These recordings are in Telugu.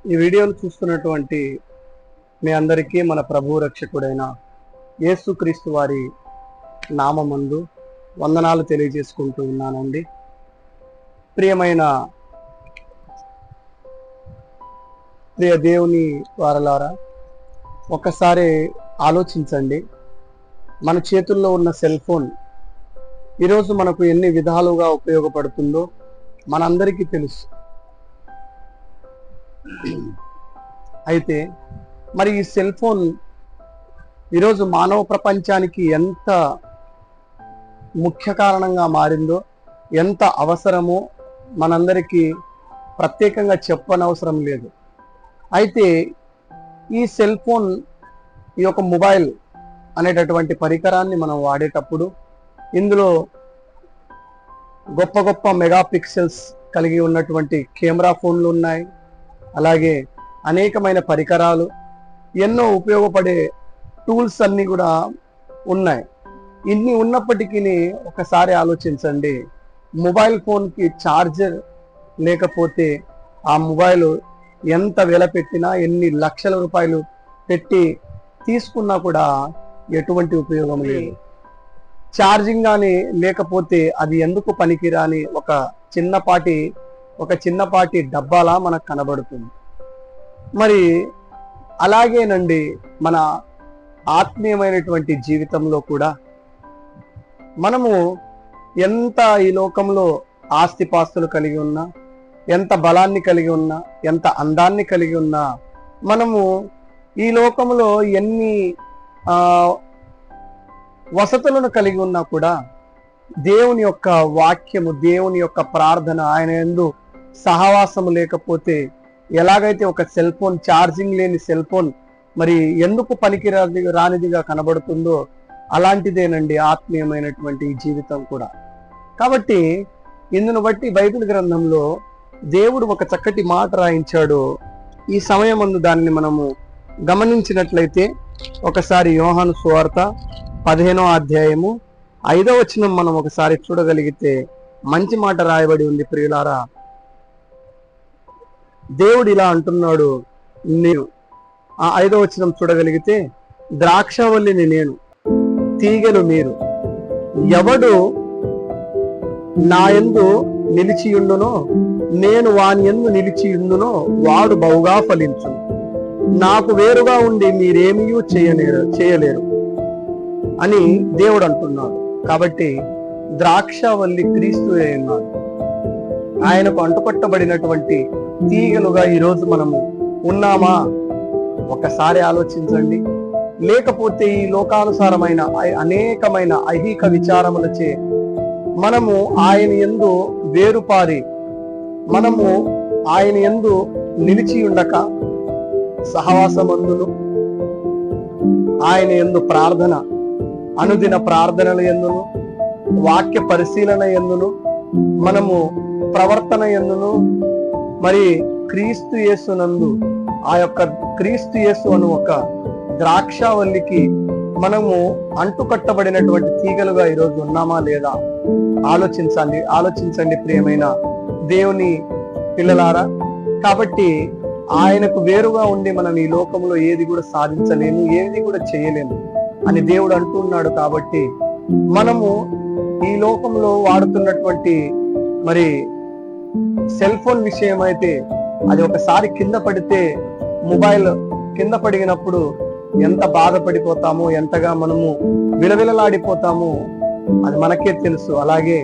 ఈ వీడియోను చూస్తున్నటువంటి మీ అందరికీ మన ప్రభు రక్షకుడైన యేసుక్రీస్తు వారి నామమందు వందనాలు తెలియజేసుకుంటూ ఉన్నానండి. ప్రియ దేవుని వారలారా, ఒక్కసారి ఆలోచించండి. మన చేతుల్లో ఉన్న సెల్ ఫోన్ ఈరోజు మనకు ఎన్ని విధాలుగా ఉపయోగపడుతుందో మనందరికీ తెలుసు. అయితే మరి ఈ సెల్ ఫోన్ ఈరోజు మానవ ప్రపంచానికి ఎంత ముఖ్య కారణంగా మారిందో, ఎంత అవసరమో మనందరికీ ప్రత్యేకంగా చెప్పనవసరం లేదు. అయితే ఈ సెల్ ఫోన్, ఈ యొక్క మొబైల్ అనేటటువంటి పరికరాన్ని మనం వాడేటప్పుడు ఇందులో గొప్ప గొప్ప మెగా పిక్సెల్స్ కలిగి ఉన్నటువంటి కెమెరా ఫోన్లు ఉన్నాయి. అలాగే అనేకమైన పరికరాలు, ఎన్నో ఉపయోగపడే టూల్స్ అన్నీ కూడా ఉన్నాయి. ఇన్ని ఉన్నప్పటికీ ఒకసారి ఆలోచించండి, మొబైల్ ఫోన్కి ఛార్జర్ లేకపోతే ఆ మొబైల్ ఎంత వెల పెట్టినా, ఎన్ని లక్షల రూపాయలు పెట్టి తీసుకున్నా కూడా ఎటువంటి ఉపయోగం లేదు. ఛార్జింగ్ కానీ లేకపోతే అది ఎందుకు పనికిరాని ఒక చిన్నపాటి డబ్బాలా మనకు కనబడుతుంది. మరి అలాగేనండి మన ఆత్మీయమైనటువంటి జీవితంలో కూడా మనము ఎంత ఈ లోకంలో ఆస్తిపాస్తులు కలిగి ఉన్నా, ఎంత బలాన్ని కలిగి ఉన్నా, ఎంత అందాన్ని కలిగి ఉన్నా, మనము ఈ లోకంలో ఎన్ని వసతులను కలిగి ఉన్నా కూడా దేవుని యొక్క వాక్యము, దేవుని యొక్క ప్రార్థన, ఆయన యందు సహవాసము లేకపోతే ఎలాగైతే ఒక సెల్ ఫోన్, ఛార్జింగ్ లేని సెల్ ఫోన్ మరి ఎందుకు రానిదిగా కనబడుతుందో అలాంటిదేనండి ఆత్మీయమైనటువంటి జీవితం కూడా. కాబట్టి ఇందును బట్టి బైబిల్ గ్రంథంలో దేవుడు ఒక చక్కటి మాట రాయించాడు. ఈ సమయమందు దానిని మనము గమనించినట్లయితే ఒకసారి యోహాను సువార్త 15వ అధ్యాయము 5వ వచనం మనం ఒకసారి చూడగలిగితే మంచి మాట రాయబడి ఉంది. ప్రియులారా, దేవుడు ఇలా అంటున్నాడు, నేను 5వ వచనం చూడగలిగితే, ద్రాక్షవల్లిని నేను, తీగలు మీరు, ఎవడు నా యందు నిలిచియుండునో, నేను వాని యందు నిలిచియుండునో వాడు బహుగా ఫలించును. నాకు వేరుగా ఉండి మీరేమీ చేయలేరు అని దేవుడు అంటున్నాడు. కాబట్టి ద్రాక్షవల్లి క్రీస్తు అన్నాడు. ఆయనకు అంటుకట్టబడినటువంటి తీగలుగా ఈరోజు మనము ఉన్నామా? ఒకసారి ఆలోచించండి. లేకపోతే ఈ లోకానుసారమైన అనేకమైన ఐహిక విచారములచే మనము ఆయన యందు వేరుపారి, మనము ఆయన యందు నిలిచి ఉండక, సహవాసమందును, ఆయన యందు ప్రార్థన, అనుదిన ప్రార్థనల యందును, వాక్య పరిశీలన యందును, మనము ప్రవర్తన యందును, మరి క్రీస్తు యేసునందు ఆ యొక్క క్రీస్తు యేసు అను ఒక ద్రాక్షవల్లికి మనము అంటుకట్టబడినటువంటి తీగలుగా ఈరోజు ఉన్నామా లేదా ఆలోచించండి ప్రియమైన దేవుని పిల్లలారా. కాబట్టి ఆయనకు వేరుగా ఉండి మనం ఈ లోకంలో ఏది కూడా సాధించలేము, ఏది కూడా చేయలేము అని దేవుడు అంటున్నాడు. కాబట్టి మనము ఈ లోకంలో వాడుతున్నటువంటి మరి సెల్ ఫోన్ విషయం అయితే, అది ఒకసారి కింద పడితే, మొబైల్ కింద పడినప్పుడు ఎంత బాధపడిపోతామో, ఎంతగా మనము విలవిలలాడిపోతామో అది మనకే తెలుసు. అలాగే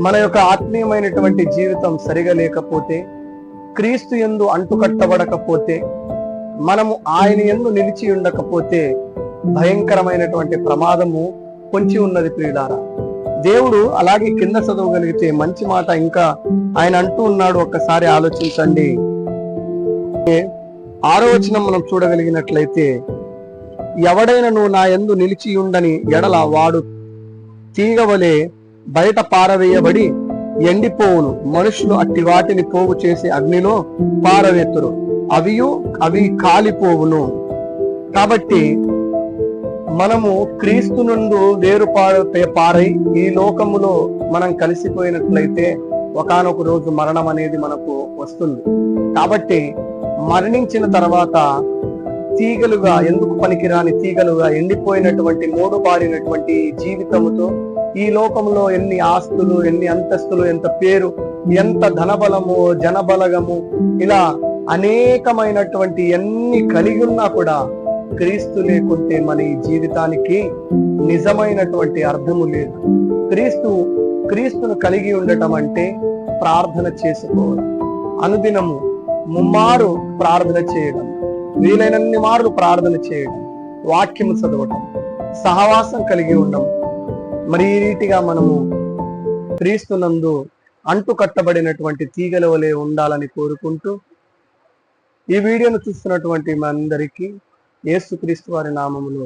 మన యొక్క ఆత్మీయమైనటువంటి జీవితం సరిగా లేకపోతే, క్రీస్తు యందు అంటుకట్టబడకపోతే, మనము ఆయన యందు నిలిచి ఉండకపోతే భయంకరమైనటువంటి ప్రమాదము పొంచి ఉన్నది. ప్రియులారా, దేవుడు అలాగే కింద చదవగలిగితే మంచి మాట ఇంకా ఆయన అంటూ ఉన్నాడు. ఒక్కసారి ఆలోచించండి. 6వ వచనం మనం చూడగలిగినట్లయితే, ఎవడైనను నా యందు నిలిచి ఉండని ఎడల వాడు తీగవలే బయట పారవేయబడి ఎండిపోవును, మనుషులు అట్టి వాటిని పోగు చేసి అగ్నిలో పారవేతురు, అవి కాలిపోవును. కాబట్టి మనము క్రీస్తు నుండి పారై ఈ లోకములో మనం కలిసిపోయినట్లయితే ఒకానొక రోజు మరణం అనేది మనకు వస్తుంది. కాబట్టి మరణించిన తర్వాత తీగలుగా, ఎందుకు పనికిరాని తీగలుగా ఎండిపోయినటువంటి మూడుబారినటువంటి జీవితముతో ఈ లోకంలో ఎన్ని ఆస్తులు, ఎన్ని అంతస్తులు, ఎంత పేరు, ఎంత ధనబలము, జనబలగము, ఇలా అనేకమైనటువంటి ఎన్ని కలిగి ఉన్నా కూడా క్రీస్తు లేకుంటే మన ఈ జీవితానికి నిజమైనటువంటి అర్థము లేదు. క్రీస్తును కలిగి ఉండటం అంటే ప్రార్థన చేసుకోవడం, అనుదినము ముమ్మారు ప్రార్థన చేయడం, వీలైనన్ని మార్లు ప్రార్థన చేయడం, వాక్యము చదవటం, సహవాసం కలిగి ఉండడం. మరి ఈ రీతిగా మనము క్రీస్తునందు అంటు కట్టబడినటువంటి తీగల వలె ఉండాలని కోరుకుంటూ ఈ వీడియోను చూస్తున్నటువంటి మనందరికీ యేసుక్రీస్తు వారి నామములో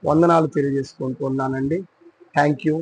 వందనాలు తెలియజేసుకుంటూ ఉన్నానండి. Thank you.